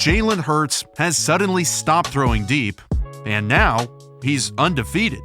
Jalen Hurts has suddenly stopped throwing deep, and now he's undefeated.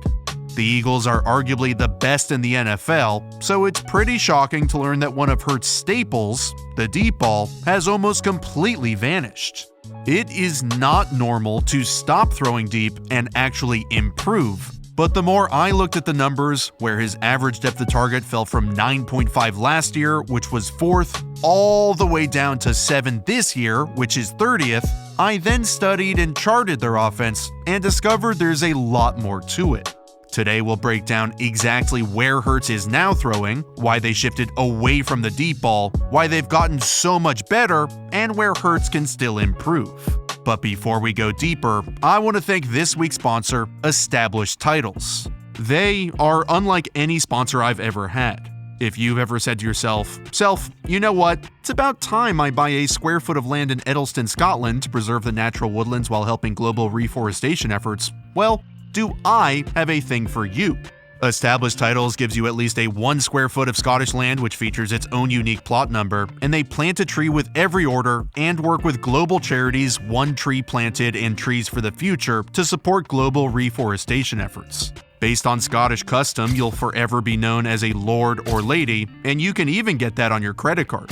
The Eagles are arguably the best in the NFL, so it's pretty shocking to learn that one of Hurts' staples, the deep ball, has almost completely vanished. It is not normal to stop throwing deep and actually improve, but the more I looked at the numbers, where his average depth of target fell from 9.5 last year, which was 4th, all the way down to 7 this year, which is 30th, I then studied and charted their offense and discovered there's a lot more to it. Today we'll break down exactly where Hurts is now throwing, why they shifted away from the deep ball, why they've gotten so much better, and where Hurts can still improve. But before we go deeper, I want to thank this week's sponsor, Established Titles. They are unlike any sponsor I've ever had. If you've ever said to yourself, you know what, it's about time I buy a square foot of land in Edelston, Scotland to preserve the natural woodlands while helping global reforestation efforts, well, do I have a thing for you? Established Titles gives you at least a 1 square foot of Scottish land which features its own unique plot number, and they plant a tree with every order and work with global charities One Tree Planted and Trees for the Future to support global reforestation efforts. Based on Scottish custom, you'll forever be known as a lord or lady, and you can even get that on your credit card.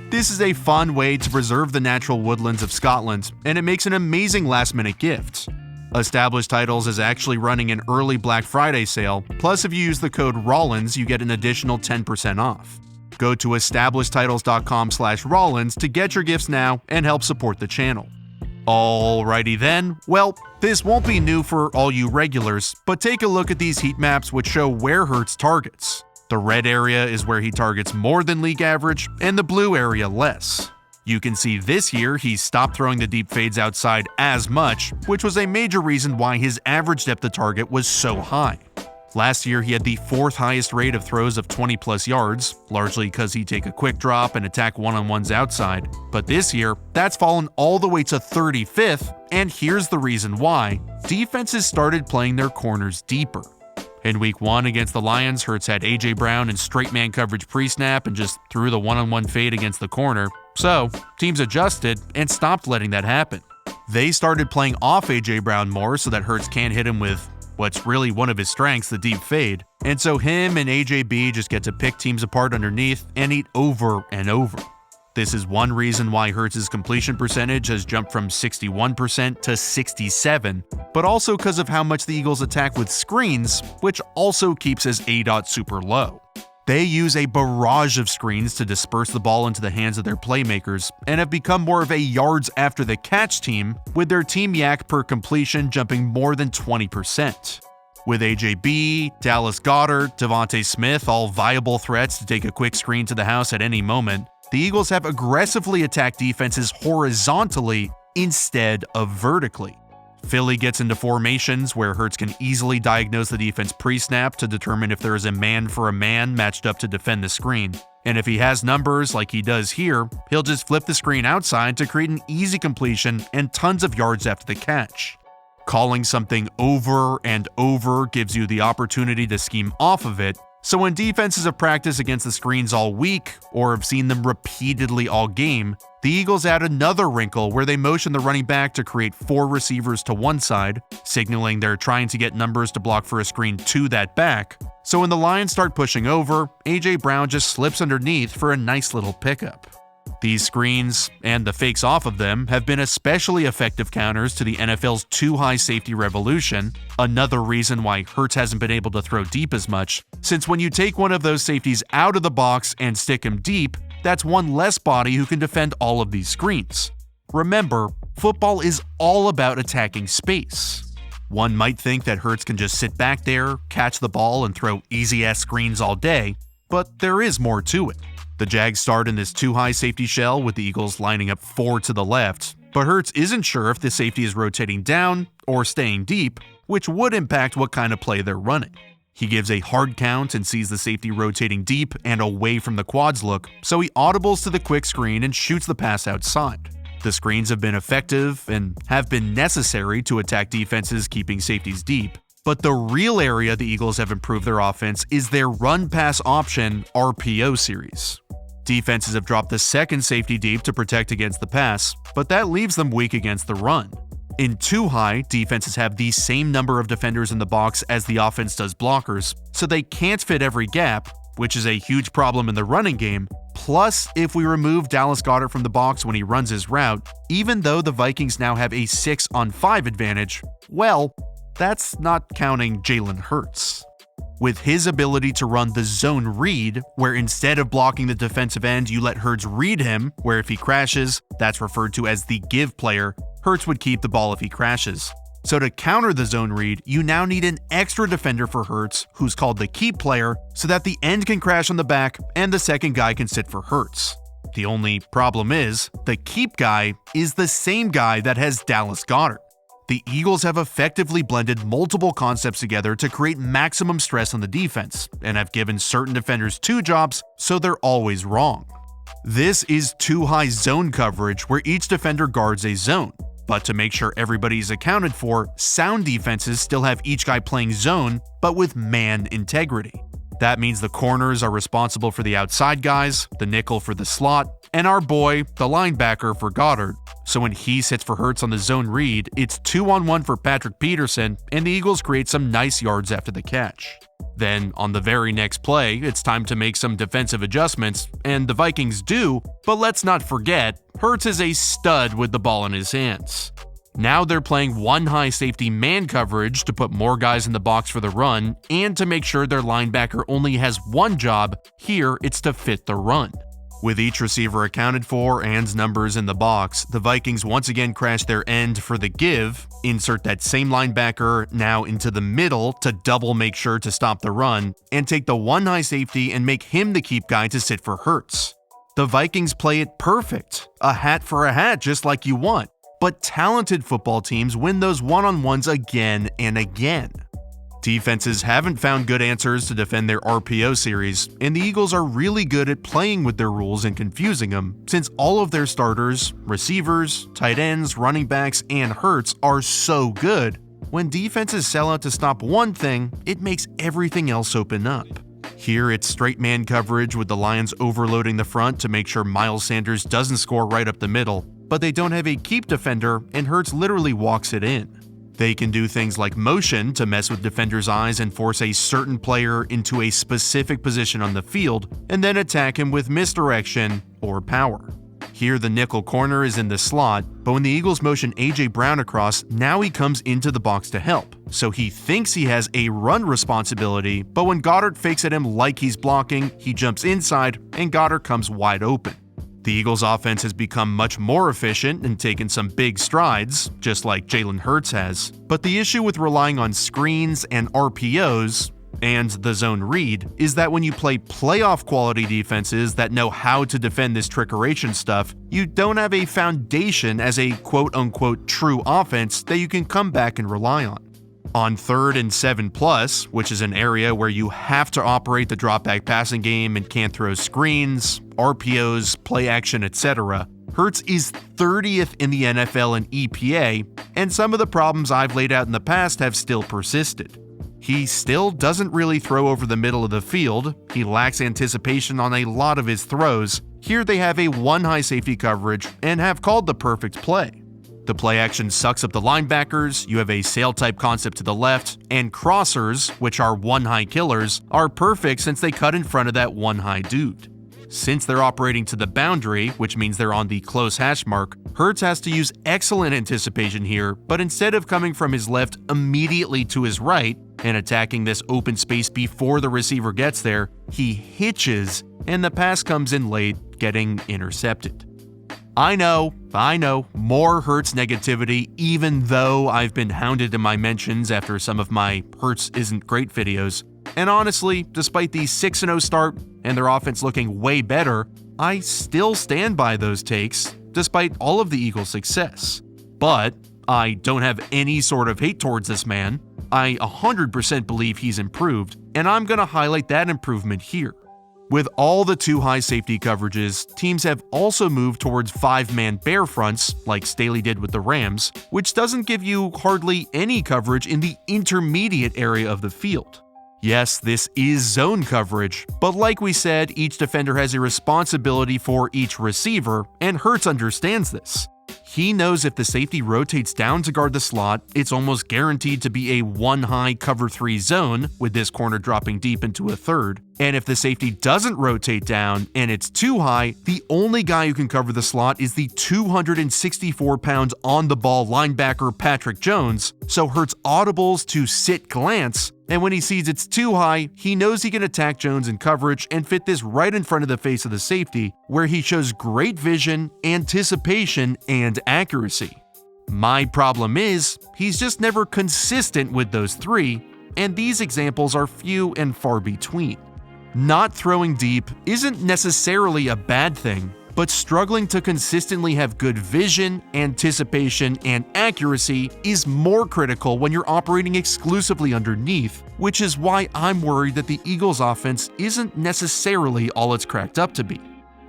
This is a fun way to preserve the natural woodlands of Scotland, and it makes an amazing last-minute gift. Established Titles is actually running an early Black Friday sale, plus if you use the code Rollins, you get an additional 10% off. Go to establishedtitles.com/Rollins to get your gifts now and help support the channel. Alrighty then, well, this won't be new for all you regulars, but take a look at these heat maps which show where Hurts targets. The red area is where he targets more than league average, and the blue area less. You can see this year he's stopped throwing the deep fades outside as much, which was a major reason why his average depth of target was so high. Last year he had the 4th highest rate of throws of 20 plus yards, largely because he'd take a quick drop and attack one-on-ones outside, but this year that's fallen all the way to 35th, and here's the reason why. Defenses started playing their corners deeper. In week 1 against the Lions, Hurts had A.J. Brown in straight man coverage pre-snap and just threw the one-on-one fade against the corner. So, teams adjusted and stopped letting that happen. They started playing off A.J. Brown more so that Hurts can't hit him with what's really one of his strengths, the deep fade. And so him and A.J.B. just get to pick teams apart underneath and eat over and over. This is one reason why Hurts' completion percentage has jumped from 61% to 67%, but also because of how much the Eagles attack with screens, which also keeps his ADOT super low. They use a barrage of screens to disperse the ball into the hands of their playmakers and have become more of a yards after the catch team, with their team yak per completion jumping more than 20%. With AJB, Dallas Goedert, Devontae Smith all viable threats to take a quick screen to the house at any moment, the Eagles have aggressively attacked defenses horizontally instead of vertically. Philly gets into formations where Hurts can easily diagnose the defense pre-snap to determine if there is a man for a man matched up to defend the screen. And if he has numbers like he does here, he'll just flip the screen outside to create an easy completion and tons of yards after the catch. Calling something over and over gives you the opportunity to scheme off of it, so when defenses have practiced against the screens all week, or have seen them repeatedly all game, the Eagles add another wrinkle where they motion the running back to create 4 receivers to one side, signaling they're trying to get numbers to block for a screen to that back. So when the Lions start pushing over, A.J. Brown just slips underneath for a nice little pickup. These screens, and the fakes off of them, have been especially effective counters to the NFL's too-high safety revolution, another reason why Hurts hasn't been able to throw deep as much, since when you take one of those safeties out of the box and stick him deep, that's one less body who can defend all of these screens. Remember, football is all about attacking space. One might think that Hurts can just sit back there, catch the ball, and throw easy-ass screens all day, but there is more to it. The Jags start in this too-high safety shell with the Eagles lining up 4 to the left, but Hurts isn't sure if the safety is rotating down or staying deep, which would impact what kind of play they're running. He gives a hard count and sees the safety rotating deep and away from the quads look, so he audibles to the quick screen and shoots the pass outside. The screens have been effective and have been necessary to attack defenses keeping safeties deep, but the real area the Eagles have improved their offense is their run-pass option RPO series. Defenses have dropped the second safety deep to protect against the pass, but that leaves them weak against the run. In too high, defenses have the same number of defenders in the box as the offense does blockers, so they can't fit every gap, which is a huge problem in the running game. Plus, if we remove Dallas Goedert from the box when he runs his route, even though the Vikings now have a 6-on-5 advantage, well, that's not counting Jalen Hurts. With his ability to run the zone read, where instead of blocking the defensive end, you let Hurts read him, where if he crashes, that's referred to as the give player, Hurts would keep the ball if he crashes. So to counter the zone read, you now need an extra defender for Hurts, who's called the keep player, so that the end can crash on the back and the second guy can sit for Hurts. The only problem is, the keep guy is the same guy that has Dallas Goedert. The Eagles have effectively blended multiple concepts together to create maximum stress on the defense, and have given certain defenders 2 jobs, so they're always wrong. This is too high zone coverage where each defender guards a zone. But to make sure everybody's accounted for, sound defenses still have each guy playing zone, but with man integrity. That means the corners are responsible for the outside guys, the nickel for the slot, and our boy, the linebacker, for Goedert. So when he sits for Hurts on the zone read, it's 2-on-1 for Patrick Peterson, and the Eagles create some nice yards after the catch. Then, on the very next play, it's time to make some defensive adjustments, and the Vikings do, but let's not forget, Hurts is a stud with the ball in his hands. Now they're playing 1 high safety man coverage to put more guys in the box for the run, and to make sure their linebacker only has 1 job, here it's to fit the run. With each receiver accounted for and numbers in the box, the Vikings once again crash their end for the give, insert that same linebacker now into the middle to double make sure to stop the run, and take the 1 high safety and make him the keep guy to sit for Hurts. The Vikings play it perfect, a hat for a hat just like you want, but talented football teams win those one-on-ones again and again. Defenses haven't found good answers to defend their RPO series, and the Eagles are really good at playing with their rules and confusing them, since all of their starters, receivers, tight ends, running backs, and Hurts are so good. When defenses sell out to stop one thing, it makes everything else open up. Here it's straight man coverage with the Lions overloading the front to make sure Miles Sanders doesn't score right up the middle, but they don't have a keep defender and Hurts literally walks it in. They can do things like motion to mess with defenders' eyes and force a certain player into a specific position on the field, and then attack him with misdirection or power. Here the nickel corner is in the slot, but when the Eagles motion A.J. Brown across, now he comes into the box to help. So he thinks he has a run responsibility, but when Goedert fakes at him like he's blocking, he jumps inside and Goedert comes wide open. The Eagles' offense has become much more efficient and taken some big strides, just like Jalen Hurts has, but the issue with relying on screens and RPOs, and the zone read, is that when you play playoff quality defenses that know how to defend this trickeration stuff, you don't have a foundation as a quote-unquote true offense that you can come back and rely on. On 3rd and 7+, which is an area where you have to operate the drop-back passing game and can't throw screens, RPOs, play action, etc., Hurts is 30th in the NFL in EPA, and some of the problems I've laid out in the past have still persisted. He still doesn't really throw over the middle of the field, he lacks anticipation on a lot of his throws. Here they have a 1 high safety coverage and have called the perfect play. The play action sucks up the linebackers, you have a sail type concept to the left, and crossers, which are 1 high killers, are perfect since they cut in front of that 1 high dude. Since they're operating to the boundary, which means they're on the close hash mark, Hurts has to use excellent anticipation here, but instead of coming from his left immediately to his right and attacking this open space before the receiver gets there, he hitches and the pass comes in late, getting intercepted. I know, more Hurts negativity, even though I've been hounded in my mentions after some of my Hurts isn't great videos. And honestly, despite the 6-0 start and their offense looking way better, I still stand by those takes, despite all of the Eagles' success. But I don't have any sort of hate towards this man. I 100% believe he's improved, and I'm going to highlight that improvement here. With all the 2 high safety coverages, teams have also moved towards 5-man bear fronts, like Staley did with the Rams, which doesn't give you hardly any coverage in the intermediate area of the field. Yes, this is zone coverage, but like we said, each defender has a responsibility for each receiver, and Hurts understands this. He knows if the safety rotates down to guard the slot, it's almost guaranteed to be a one-high cover 3 zone, with this corner dropping deep into a third. And if the safety doesn't rotate down and it's too high, the only guy who can cover the slot is the 264-pound on-the-ball linebacker Patrick Jones, so Hurts audibles to sit glance, and when he sees it's too high, he knows he can attack Jones in coverage and fit this right in front of the face of the safety, where he shows great vision, anticipation, and accuracy. My problem is, he's just never consistent with those three, and these examples are few and far between. Not throwing deep isn't necessarily a bad thing, but struggling to consistently have good vision, anticipation, and accuracy is more critical when you're operating exclusively underneath, which is why I'm worried that the Eagles' offense isn't necessarily all it's cracked up to be.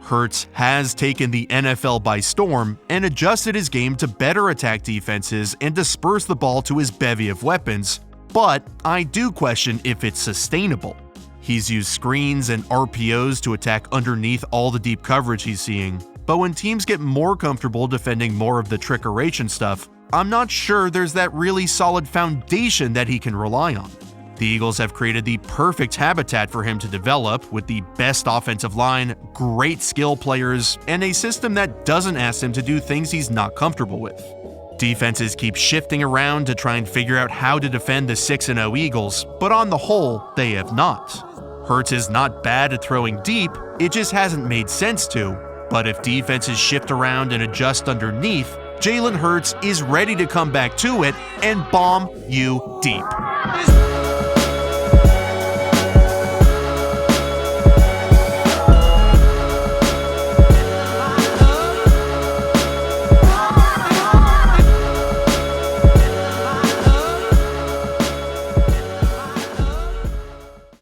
Hurts has taken the NFL by storm and adjusted his game to better attack defenses and disperse the ball to his bevy of weapons, but I do question if it's sustainable. He's used screens and RPOs to attack underneath all the deep coverage he's seeing, but when teams get more comfortable defending more of the trickeration stuff, I'm not sure there's that really solid foundation that he can rely on. The Eagles have created the perfect habitat for him to develop, with the best offensive line, great skill players, and a system that doesn't ask him to do things he's not comfortable with. Defenses keep shifting around to try and figure out how to defend the 6-0 Eagles, but on the whole, they have not. Hurts is not bad at throwing deep, it just hasn't made sense to. But if defenses shift around and adjust underneath, Jalen Hurts is ready to come back to it and bomb you deep.